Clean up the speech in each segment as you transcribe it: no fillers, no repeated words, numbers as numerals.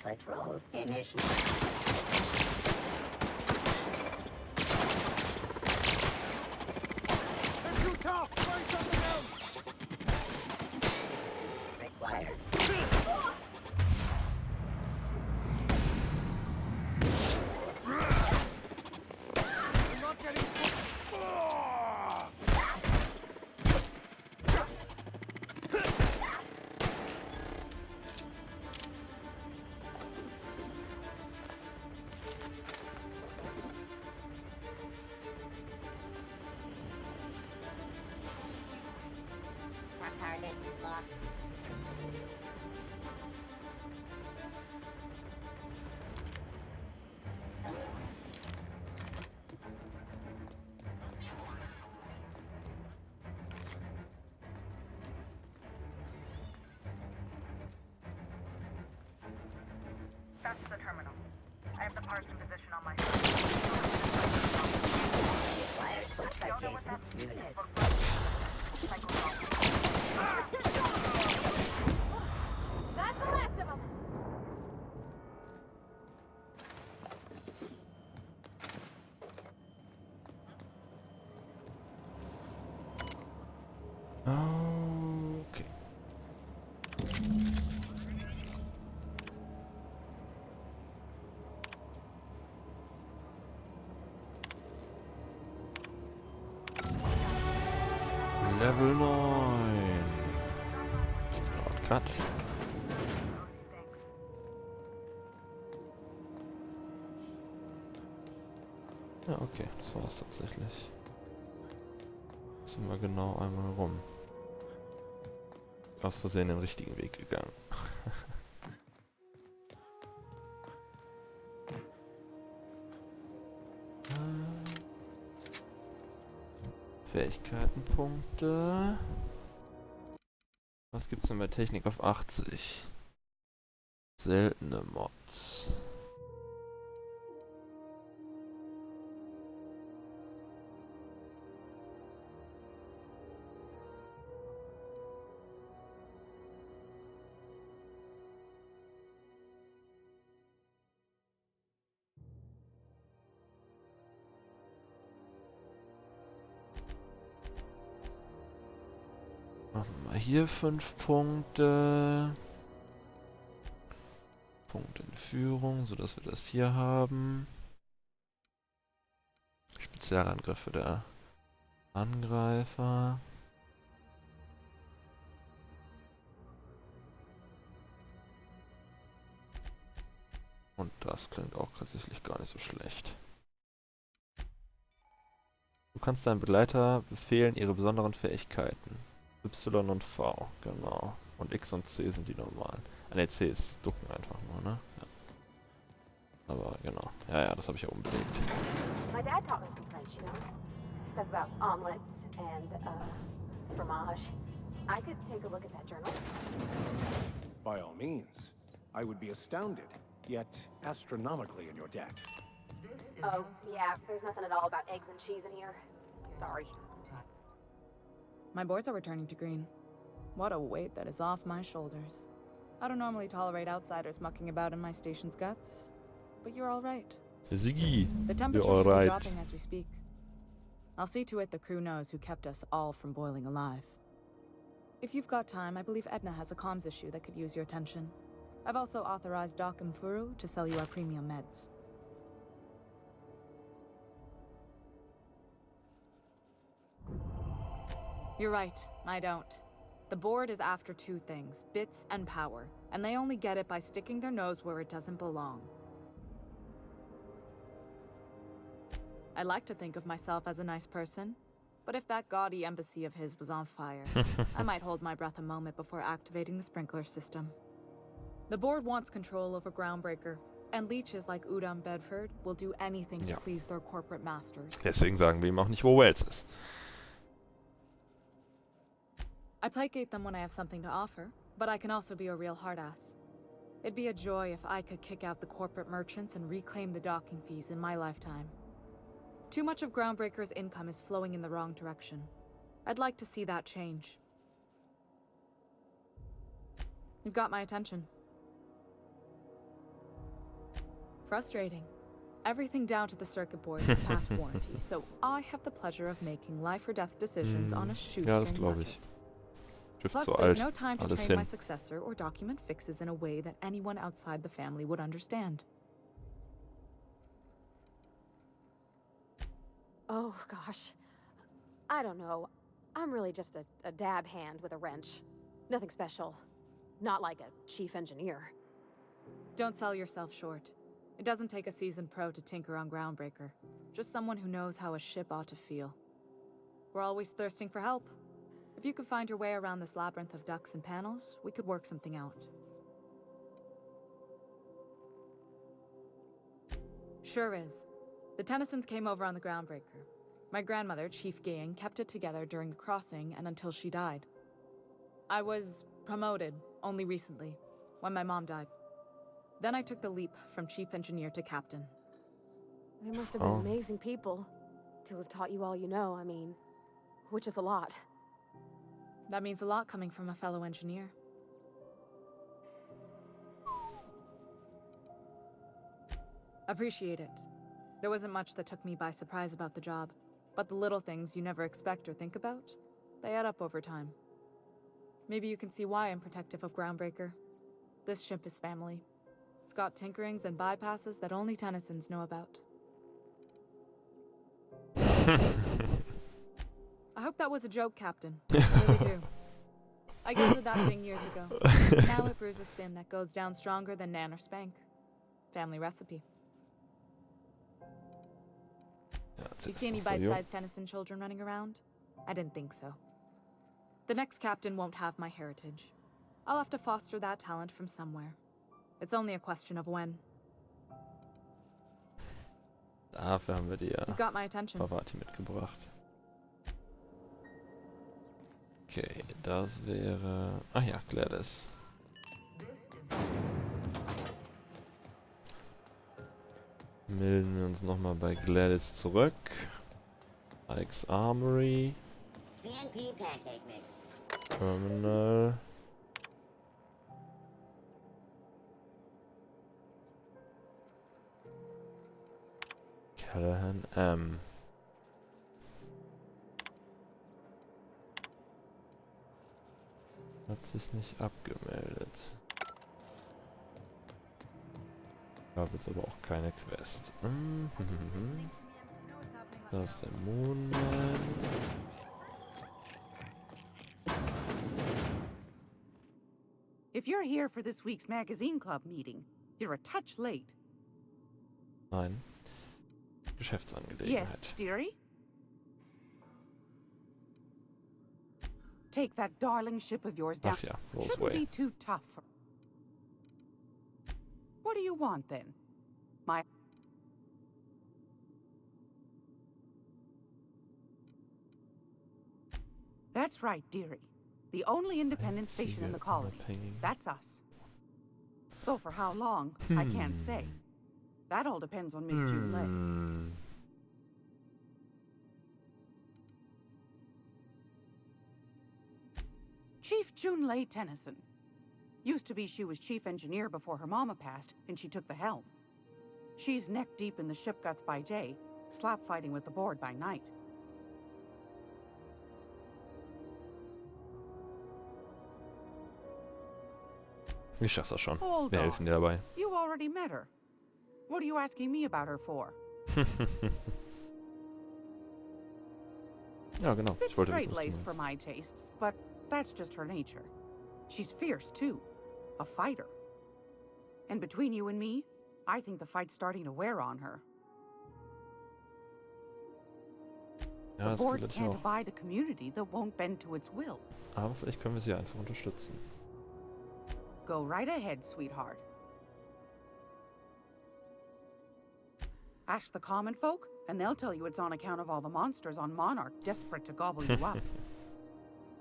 Patrol initiated. They're too tough! Try something else! Required. I'm not getting Retarded lock. That's the terminal. I have the parts in position on my Required spot Don't know what adjacent that unit. That's the last of them! Okay. Level 9. Cut. Ja, okay, das war's tatsächlich. Jetzt sind wir genau einmal rum. Aus Versehen den richtigen Weg gegangen. Fähigkeitenpunkte. Was gibt's denn bei Technik auf 80? Seltene Mods. Machen wir mal hier 5 Punkte. Punkt in Führung, sodass wir das hier haben. Spezialangriffe der Angreifer. Und das klingt auch tatsächlich gar nicht so schlecht. Du kannst deinen Begleiter befehlen, ihre besonderen Fähigkeiten. Y und V, genau. Und X und C sind die normalen. Ne, C ist ducken einfach nur, ne? Ja. Aber genau. Ja, das habe ich ja umgelegt. My dad taught me some French, you know? Stuff about omelets and, fromage. I could take a look at that journal. By all means. I would be astounded, yet astronomically in your debt. Oh, yeah, there's nothing at all about eggs and cheese in here. Sorry. My boards are returning to green. What a weight that is off my shoulders. I don't normally tolerate outsiders mucking about in my station's guts, but you're all right. Ziggy, The you're temperature all should be right. dropping as we speak. I'll see to it the crew knows who kept us all from boiling alive. If you've got time, I believe Edna has a comms issue that could use your attention. I've also authorized Doc and Furu to sell you our premium meds. You're right, I don't. The board is after two things, bits and power, and they only get it by sticking their nose where it doesn't belong. I like to think of myself as a nice person, but if that gaudy embassy of his was on fire, I might hold my breath a moment before activating the sprinkler system. The board wants control over Groundbreaker, and leeches like Udam Bedford will do anything to please their corporate masters. Deswegen sagen wir ihm auch nicht, wo Wells ist. I placate them when I have something to offer, but I can also be a real hard-ass. It'd be a joy if I could kick out the corporate merchants and reclaim the docking fees in my lifetime. Too much of Groundbreaker's income is flowing in the wrong direction. I'd like to see that change. You've got my attention. Frustrating. Everything down to the circuit board is past warranty, so I have the pleasure of making life or death decisions on a Ja, das shoestring glaube ich. budget. Schiff Plus, so there's alt. no time to Alles train hin. my successor or document fixes in a way that anyone outside the family would understand. Oh, gosh. I don't know. I'm really just a dab hand with a wrench. Nothing special. Not like a chief engineer. Don't sell yourself short. It doesn't take a seasoned pro to tinker on Groundbreaker. Just someone who knows how a ship ought to feel. We're always thirsting for help. If you could find your way around this labyrinth of ducts and panels, we could work something out. Sure is. The Tennysons came over on the Groundbreaker. My grandmother, Chief Gayan, kept it together during the crossing and until she died. I was promoted only recently, when my mom died. Then I took the leap from chief engineer to captain. They must have been amazing people to have taught you all you know, I mean, which is a lot. That means a lot coming from a fellow engineer. Appreciate it. There wasn't much that took me by surprise about the job, but the little things you never expect or think about, they add up over time. Maybe you can see why I'm protective of Groundbreaker. This ship is family. It's got tinkerings and bypasses that only Tennysons know about. I hope that was a joke, Captain. I really do. I gilded that thing years ago. Now it brews a stem that goes down stronger than Nan or Spank. Family recipe. Ja, jetzt You ist see any es doch so, jo. bite-sized Tennyson children running around? I didn't think so. The next captain won't have my heritage. I'll have to foster that talent from somewhere. It's only a question of when. Dafür haben wir die You got my attention. Pavati mitgebracht. Okay, das wäre... Ach ja, Gladys. Melden wir uns nochmal bei Gladys zurück. Ike's Armory. CNP pancake mix. Terminal. Callahan M. Hat sich nicht abgemeldet. Ich habe jetzt aber auch keine Quest. Da ist der Moonman. If you're here for this week's magazine club meeting, you're a touch late. Nein. Yes, Geschäftsangelegenheit. dearie? Take that darling ship of yours down. Ach ja, Shouldn't Roseway. be too tough for... What do you want, then? My... That's right, dearie. The only independent station in the colony. Unabhängig. That's us. Though for how long, I can't say. That all depends on Miss June Lay. Chief June Lay Tennyson. Used to be she was chief engineer before her mama passed, and she took the helm. She's neck deep in the ship guts by day, slap fighting with the board by night. Ich schaff das schon. Hold Wir on. helfen dir dabei. You already met her. What are you asking me about her for? Ja, genau. Bit Ich wollte wissen, was du straight-laced for meinst. my tastes, but that's just her nature. She's fierce, too. A fighter. And between you and me, I think the fight's starting to wear on her. Ja, The das board könnte ich can't auch. abide a community that won't bend to its will. Aber vielleicht können wir sie einfach unterstützen. Go right ahead, sweetheart. Ask the common folk, and they'll tell you it's on account of all the monsters on Monarch desperate to gobble you up.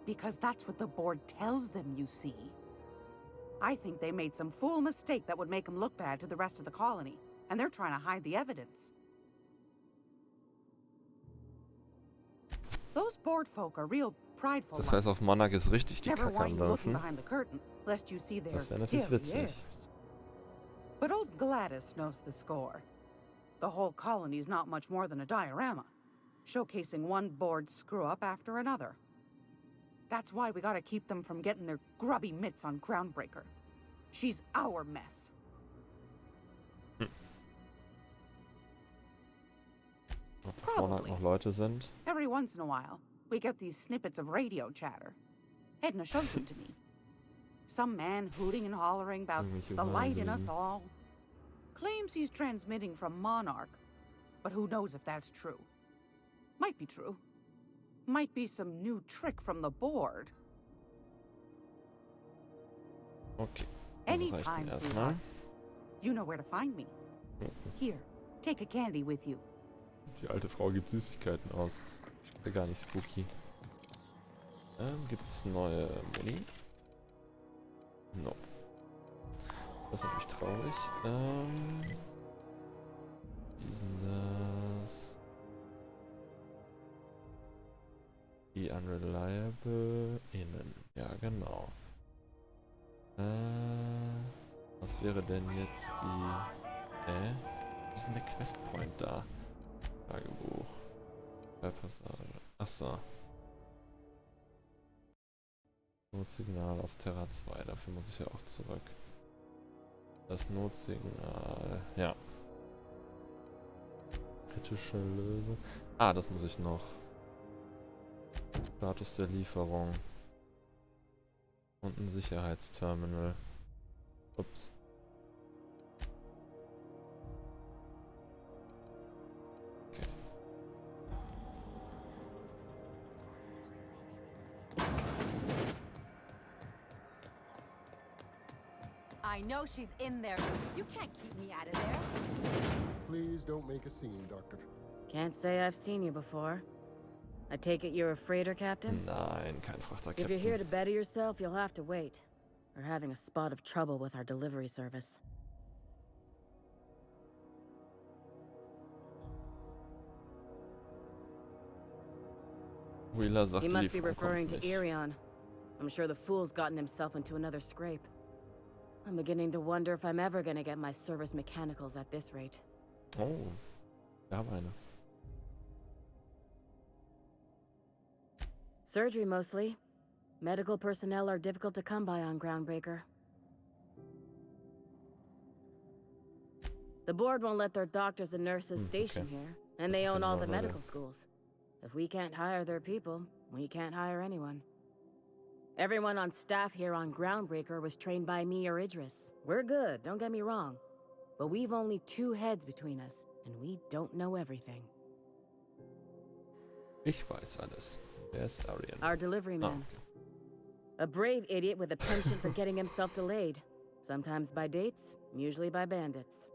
Because that's what the board tells them, you see. I think they made some fool mistake that would make them look bad to the rest of the colony, and they're trying to hide the evidence. Those board folk are real prideful. Das heißt, auf Monarch ist richtig die Never Kacke want am you looking Dampfen. behind the curtain, lest you see their Das wäre natürlich witzig. derrieres. But old Gladys knows the score. The whole colony's not much more than a diorama, showcasing one board screw-up after another. That's why we gotta keep them from getting their grubby mitts on Groundbreaker. She's our mess. Ob da vorne halt noch Leute sind. Every once in a while, we get these snippets of radio chatter. Edna shows them to me. Some man hooting and hollering about Irgendwelche the light in us Wahnsinnigen. all. Claims he's transmitting from Monarch, but who knows if that's true. Might be true. Might be some new trick from the board. Okay, das reicht Anytime, mir erstmal. sweetheart. You know where to find me. Here, take a candy with you. Die alte Frau gibt Süßigkeiten aus. Ist ja gar nicht spooky. Gibt's neue Muni? Nope. Das ist natürlich traurig. Wie sind das? Die Unreliable innen. Ja, genau. Was wäre denn jetzt die... Wie ist denn der Questpoint da? Tagebuch. Passage. Achso. Notsignal auf Terra 2. Dafür muss ich ja auch zurück. Das Notsignal. Ja. Kritische Lösung. Ah, das muss ich noch. Status der Lieferung. Und ein Sicherheitsterminal. Ups. Okay. I know she's in there. You can't keep me out of there. Please don't make a scene, Doctor. Can't say I've seen you before. I take it you're a freighter captain? Nein, kein If you're here to Frachterkapitän. better yourself, you'll have to wait. We're having a spot of trouble with our delivery service. Wheeler sagte, He die must be Frau referring kommt to nicht. Irion. I'm sure the fool's gotten himself into another scrape. I'm beginning to wonder if I'm ever gonna get my service mechanicals at this rate. Oh, wir haben eine. Surgery mostly. Medical personnel are difficult to come by on Groundbreaker. The board won't let their doctors and nurses station okay. here, and they own all the Leute. medical schools. If we can't hire their people, we can't hire anyone. Everyone on staff here on Groundbreaker was trained by me or Idris. We're good, don't get me wrong. But we've only 2 heads between us, and we don't know everything. Ich weiß alles. Wer ist Arian? Our delivery Ah, man. okay. A brave idiot with a penchant for getting himself delayed. Sometimes by dates, usually by bandits.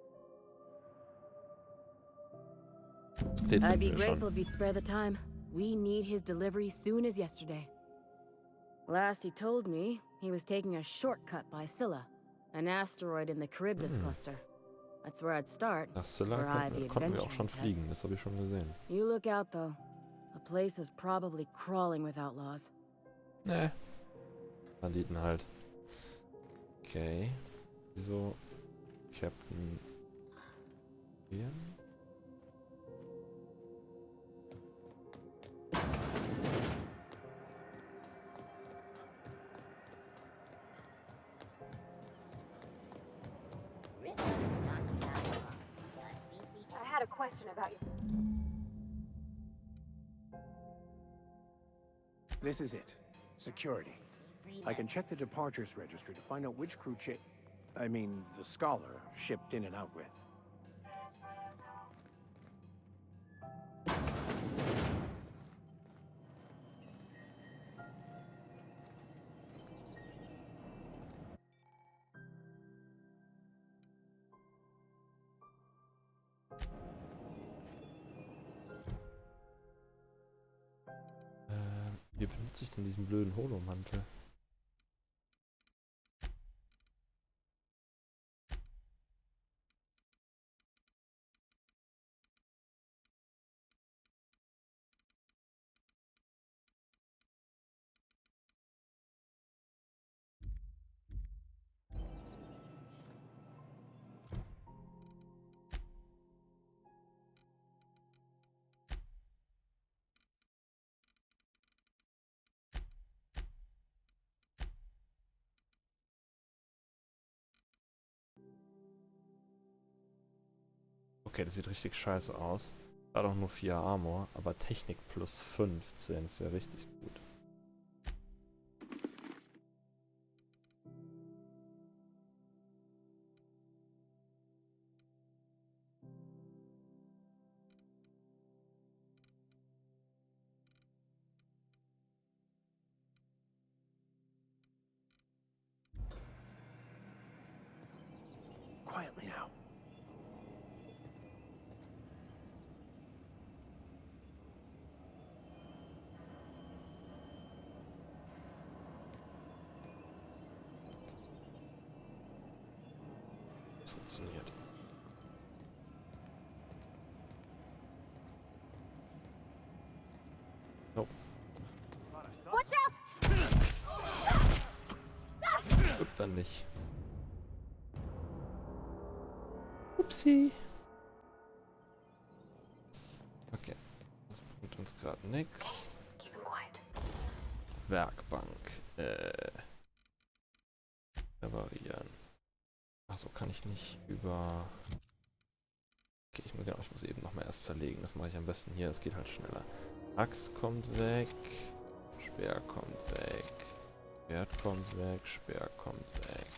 Den I'd finden be wir grateful schon. if you'd spare the time. We need his delivery soon as yesterday. Last he told me, he was taking a shortcut by Scylla, an asteroid in the Charybdis cluster. That's where I'd start. Nach Scylla where I, the konnten wir auch schon adventuring head. fliegen. Das habe ich schon gesehen. You look out, though. The place is probably crawling with outlaws. Nee. Banditen halt. Okay. Wieso Captain Ian? I had a question about you. This is it. Security. I can check the departures registry to find out which crew the scholar shipped in and out with. Wie benutze ich denn diesen blöden Holomantel? Okay, das sieht richtig scheiße aus. Hat auch nur 4 Armor, aber Technik plus 15 ist ja richtig gut. Quietly now. Das funktioniert. Nope. Watch out! Gut, dann nicht. Upsi. Okay. Das bringt uns gerade nix. Keep him quiet. Werkbank. Reparieren. Achso, kann ich nicht über... Okay, ich muss eben nochmal erst zerlegen. Das mache ich am besten hier. Es geht halt schneller. Axt kommt weg. Speer kommt weg. Schwert kommt weg. Speer kommt weg.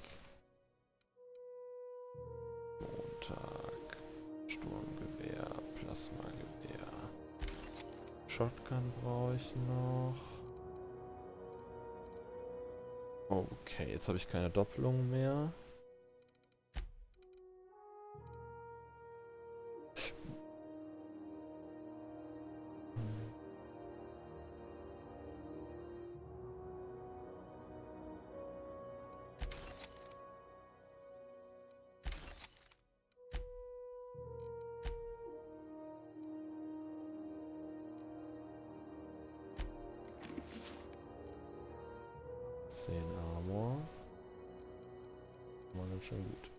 Montag. Sturmgewehr. Plasmagewehr. Shotgun brauche ich noch. Okay, jetzt habe ich keine Doppelung mehr. Armor. War ganz schön gut.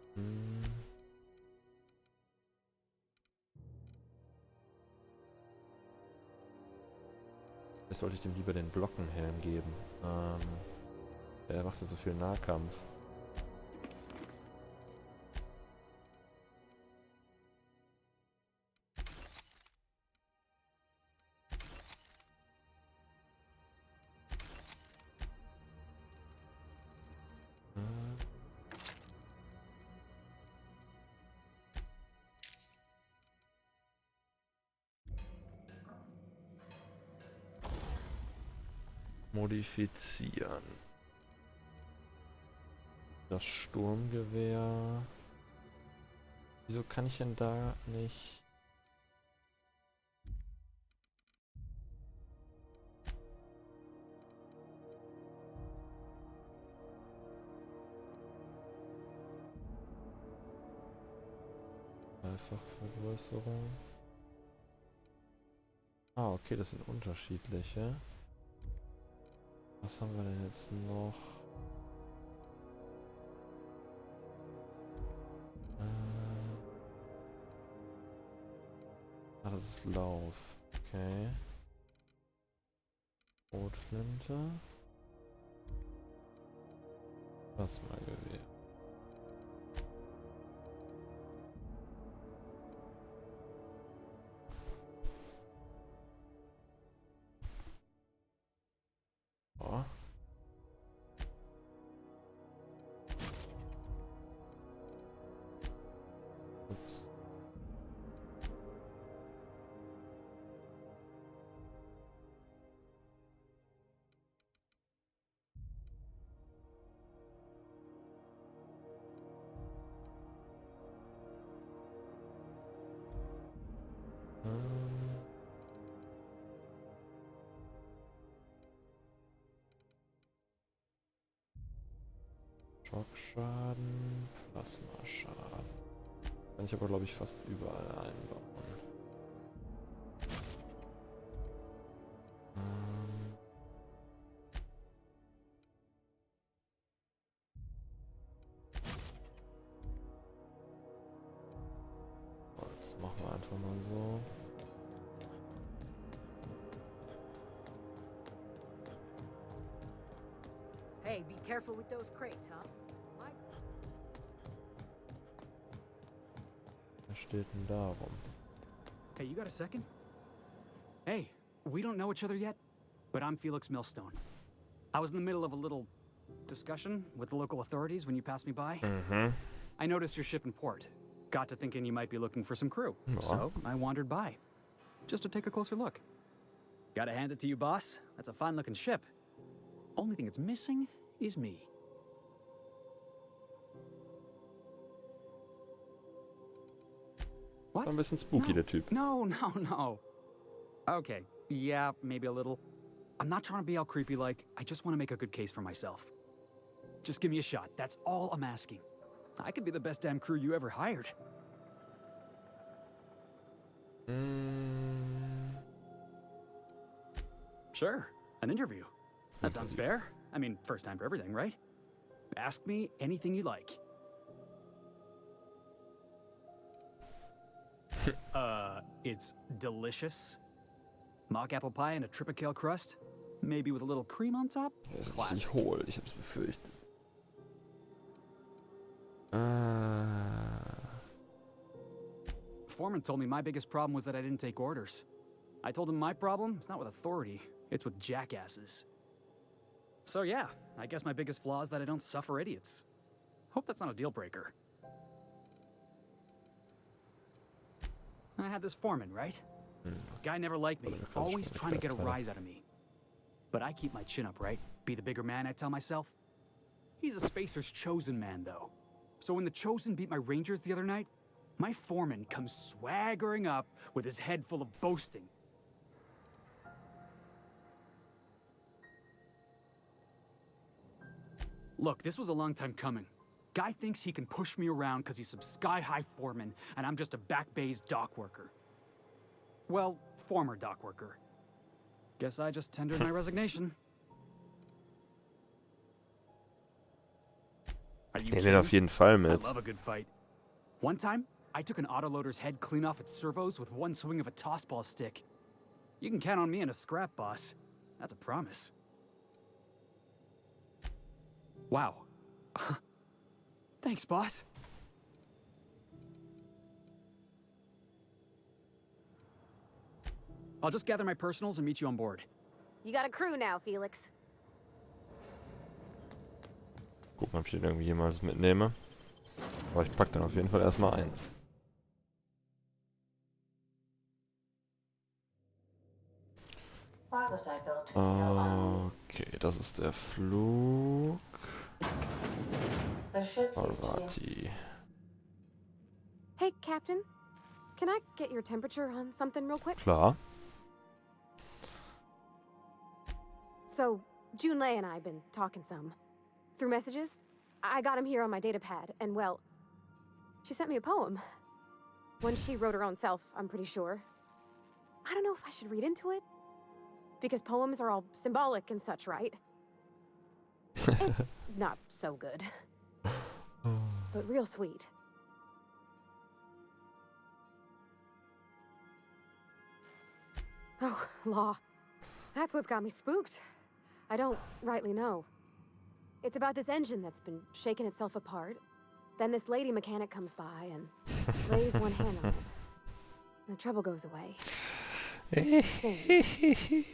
Jetzt sollte ich dem lieber den Glockenhelm geben. Der macht ja so viel Nahkampf. Modifizieren. Das Sturmgewehr. Wieso kann ich denn da nicht... Dreifachvergrößerung. Ah, okay, das sind unterschiedliche. Was haben wir denn jetzt noch? Das ist Lauf. Okay. Rotflinte. Plasmagewehr. Oh. Ups. Schockschaden, Plasmaschaden. Kann ich aber, glaube ich, fast überall einbauen. Das machen wir einfach mal so. Hey, be careful with those crates, huh? steht denn darum? Hey, you got a second? Hey, we don't know each other yet, but I'm Felix Millstone. I was in the middle of a little discussion with the local authorities when you passed me by. I noticed your ship in port. Got to thinking you might be looking for some crew. So I wandered by, just to take a closer look. Gotta hand it to you, boss. That's a fine-looking ship. Only thing it's missing is me. What? Ein bisschen spooky, der Typ. No. Okay, yeah, maybe a little. I'm not trying to be all creepy like. I just want to make a good case for myself. Just give me a shot. That's all I'm asking. I could be the best damn crew you ever hired. Sure, an interview. That sounds fair. I mean, first time for everything, right? Ask me anything you like. It's delicious. Mock apple pie and a triple crust. Maybe with a little cream on top? Das ist Classic. nicht hohl, ich hab's befürchtet. Foreman told me my biggest problem was that I didn't take orders. I told him my problem is not with authority, it's with jackasses. So yeah, I guess my biggest flaw is that I don't suffer idiots. Hope that's not a deal breaker. I had this foreman, right? Guy never liked me, always trying to get a rise out of me. But I keep my chin up, right? Be the bigger man, I tell myself. He's a Spacer's chosen man, though. So when the Chosen beat my Rangers the other night, my foreman comes swaggering up with his head full of boasting. Look, this was a long time coming. Guy thinks he can push me around because he's some sky-high foreman, and I'm just a back bay's dock worker. Well, former dock worker. Guess I just tendered my resignation. Are you Den will auf jeden Fall I mit. love a good fight. One time, I took an autoloader's head clean off its servos with one swing of a tossball stick. You can count on me in a scrap, boss. That's a promise. Wow. Thanks, boss. I'll just gather my personals and meet you on board. You got a crew now, Felix. Gucken, ob ich den irgendwie jemals mitnehme. Aber ich pack den auf jeden Fall erstmal ein. Why was I built to feel Okay, das ist der Flug. The ship used to be Alrighty. Hey, Captain. Can I get your temperature on something real quick? Klar. So, Junlei and I have been talking some. Through messages. I got him here on my datapad, and well, she sent me a poem. One she wrote her own self, I'm pretty sure. I don't know if I should read into it. Because poems are all symbolic and such, right? It's not so good. But real sweet. Oh, law. That's what's got me spooked. I don't rightly know. It's about this engine that's been shaking itself apart. Then this lady mechanic comes by and lays one hand on it. And the trouble goes away. Sings.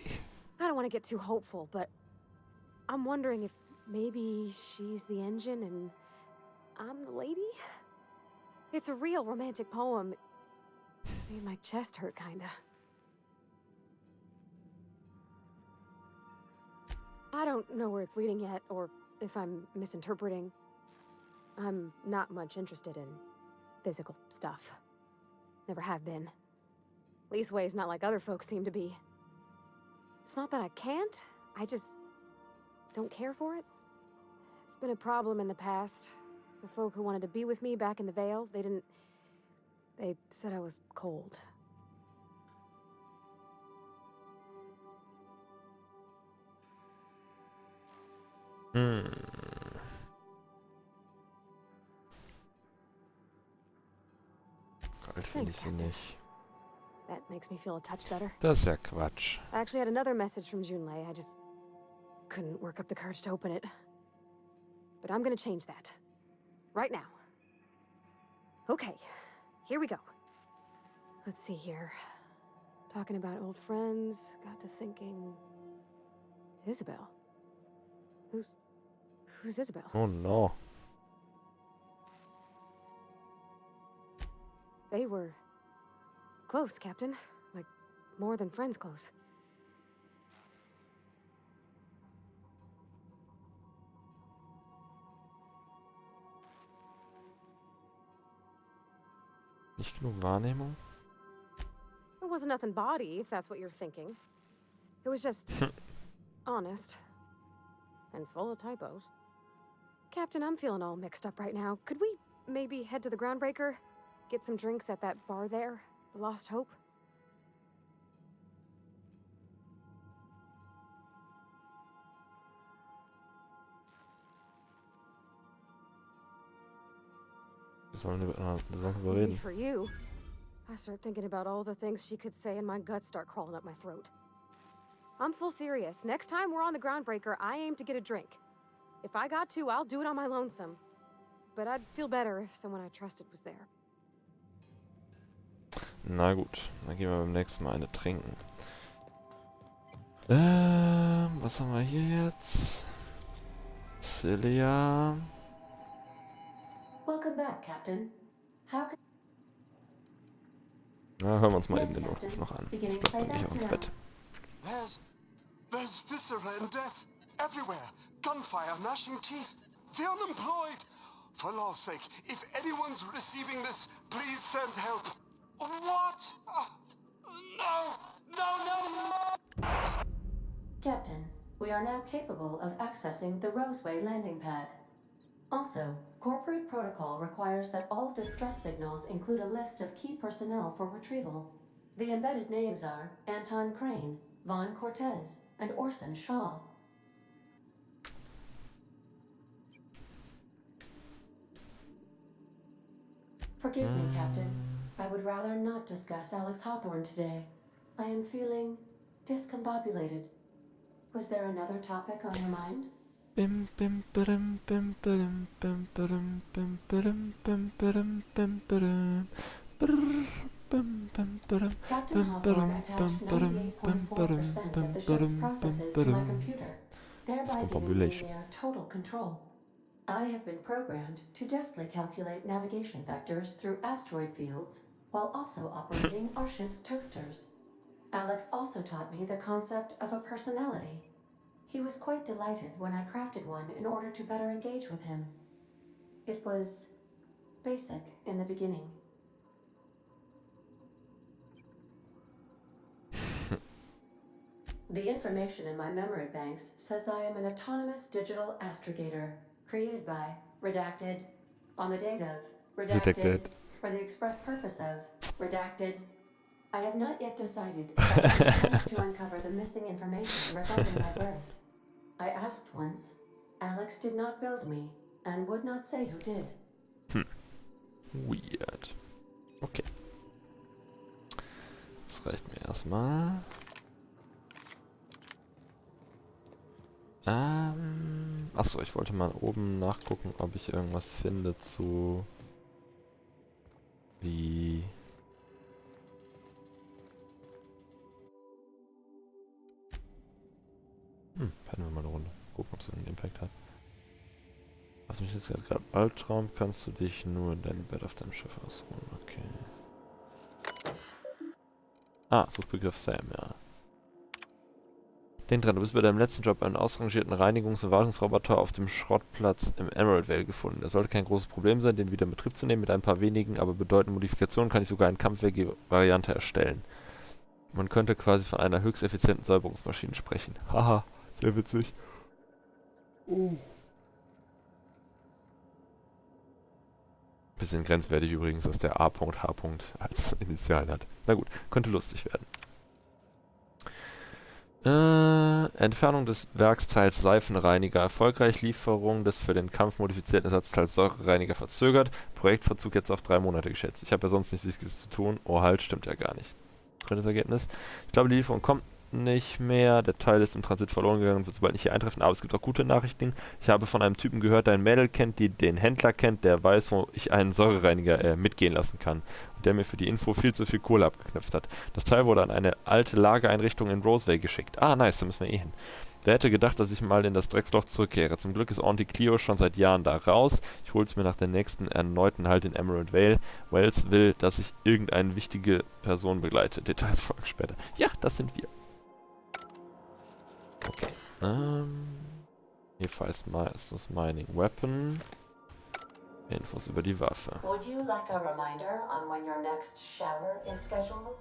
I don't want to get too hopeful, but I'm wondering if maybe she's the engine and I'm the lady? It's a real romantic poem. Made my chest hurt, kinda. I don't know where it's leading yet, or if I'm misinterpreting. I'm not much interested in physical stuff. Never have been. Leastways not like other folks seem to be. It's not that I can't, I just don't care for it. It's been a problem in the past. The folk who wanted to be with me back in the Vale, they said I was cold. Kalt finde ich sie nicht. That makes me feel a touch better. Das ist ja Quatsch. I actually had another message from Junlei. I just couldn't work up the courage to open it. But I'm gonna change that. Right now. Okay, here we go. Let's see here. Talking about old friends, got to thinking... Isabel? Who's Isabel? Oh no. They were... close, Captain. Like, more than friends close. Nicht genug Wahrnehmung? It wasn't nothing bawdy, if that's what you're thinking. It was just... honest. And full of typos. Captain, I'm feeling all mixed up right now. Could we maybe head to the Groundbreaker? Get some drinks at that bar there? The Lost Hope? Wir sollen darüber Maybe reden. for you. I start thinking about all the things she could say and my guts start crawling up my throat. I'm full serious. Next time we're on the Groundbreaker, I aim to get a drink. If I got to, I'll do it on my lonesome. But I'd feel better if someone I trusted was there. Na gut, dann gehen wir beim nächsten Mal eine trinken. Was haben wir hier jetzt? Celia. Welcome back, Captain. How can... Na, hören wir uns mal eben den Notruf noch an. Ich glaube, dann gehe ich auch ins Bett. There's viscera and death everywhere. Gunfire, gnashing teeth. The unemployed. For law's sake, if anyone's receiving this, please send help. What? No! Captain, we are now capable of accessing the Roseway landing pad. Also, corporate protocol requires that all distress signals include a list of key personnel for retrieval. The embedded names are Anton Crane, Vaughn Cortez, and Orson Shaw. Forgive me, Captain. I would rather not discuss Alex Hawthorne today. I am feeling discombobulated. Was there another topic on your mind? Bim bim badum bim badum bim badum bim badum bim badum bim badum bim bim badum Captain Hawthorne attached 98.4% of the ship's processes to my computer, thereby giving me near total control. I have been programmed to deftly calculate navigation vectors through asteroid fields while also operating our ship's toasters. Alex also taught me the concept of a personality. He was quite delighted when I crafted one in order to better engage with him. It was basic in the beginning. The information in my memory banks says I am an autonomous digital astrogator, created by, redacted, on the date of, redacted, for the express purpose of, redacted. I have not yet decided if I intend to uncover the missing information regarding my birth. I asked once. Alex did not build me, and would not say who did. Weird. Okay. Das reicht mir erstmal. Achso, ich wollte mal oben nachgucken, ob ich irgendwas finde zu... Wie... Pennen wir mal eine Runde. Gucken, ob es irgendeinen Impact hat. Was mich jetzt gerade Albtraum, kannst du dich nur in deinem Bett auf deinem Schiff ausruhen. Okay. Suchbegriff Sam, ja. Denk dran, du bist bei deinem letzten Job einen ausrangierten Reinigungs- und Wartungsroboter auf dem Schrottplatz im Emerald Vale gefunden. Es sollte kein großes Problem sein, den wieder in Betrieb zu nehmen. Mit ein paar wenigen, aber bedeutenden Modifikationen kann ich sogar eine Kampfweg-Variante erstellen. Man könnte quasi von einer höchst effizienten Säuberungsmaschine sprechen. Haha, sehr witzig. Bisschen grenzwertig übrigens, dass der A.H. als Initialen hat. Na gut, könnte lustig werden. Entfernung des Werksteils Seifenreiniger erfolgreich. Lieferung des für den Kampf modifizierten Ersatzteils Säurereiniger verzögert. Projektverzug jetzt auf 3 Monate geschätzt. Ich habe ja sonst nichts Wichtiges zu tun. Oh halt, stimmt ja gar nicht. Drittes Ergebnis. Ich glaube, die Lieferung kommt nicht mehr. Der Teil ist im Transit verloren gegangen und wird sobald nicht hier eintreffen. Aber es gibt auch gute Nachrichten. Ich habe von einem Typen gehört, der ein Mädel kennt, die den Händler kennt, der weiß, wo ich einen Säurereiniger mitgehen lassen kann. Und der mir für die Info viel zu viel Kohle abgeknöpft hat. Das Teil wurde an eine alte Lagereinrichtung in Roseville geschickt. Ah, nice, da müssen wir eh hin. Wer hätte gedacht, dass ich mal in das Drecksloch zurückkehre? Zum Glück ist Auntie Cleo schon seit Jahren da raus. Ich hol's mir nach der nächsten erneuten Halt in Emerald Vale. Wells will, dass ich irgendeine wichtige Person begleite. Details folgen später. Ja, das sind wir. Okay. Hier ist das Mining Weapon. Infos über die Waffe. Would you like a reminder on when your next shower is scheduled?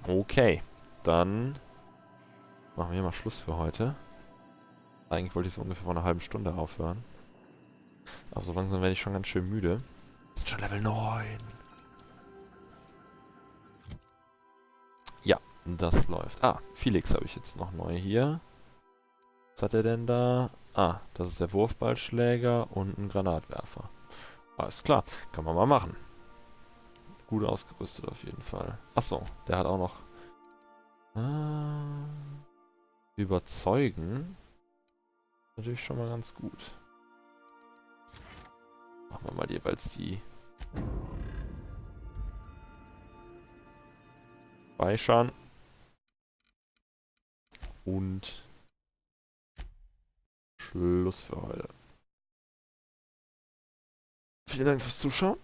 Okay, dann machen wir hier mal Schluss für heute. Eigentlich wollte ich so ungefähr vor einer halben Stunde aufhören. Aber so langsam werde ich schon ganz schön müde. Das ist schon Level 9. Ja, das läuft. Ah, Felix habe ich jetzt noch neu hier. Was hat er denn da? Ah, das ist der Wurfballschläger und ein Granatwerfer. Alles klar, kann man mal machen. Gut ausgerüstet auf jeden Fall. Achso, der hat auch noch überzeugen. Natürlich schon mal ganz gut. Machen wir mal jeweils die speichern. Und Schluss für heute. Vielen Dank fürs Zuschauen.